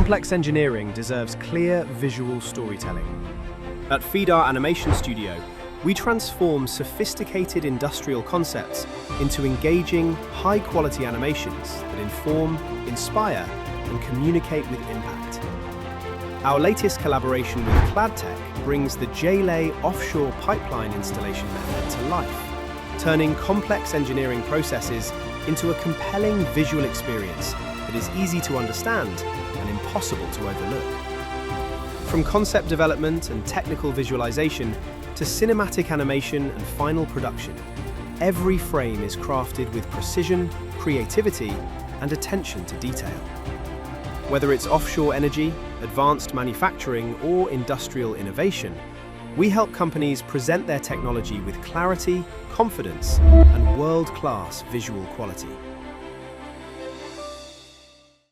Complex engineering deserves clear visual storytelling. At Fidar Animation Studio, we transform sophisticated industrial concepts into engaging, high-quality animations that inform, inspire, and communicate with impact. Our latest collaboration with Cladtek brings the J-Lay offshore pipeline installation method to life, turning complex engineering processes into a compelling visual experience that is easy to understand and impossible to overlook. From concept development and technical visualization to cinematic animation and final production, every frame is crafted with precision, creativity, and attention to detail. Whether it's offshore energy, advanced manufacturing, or industrial innovation, we help companies present their technology with clarity, confidence, and world-class visual quality.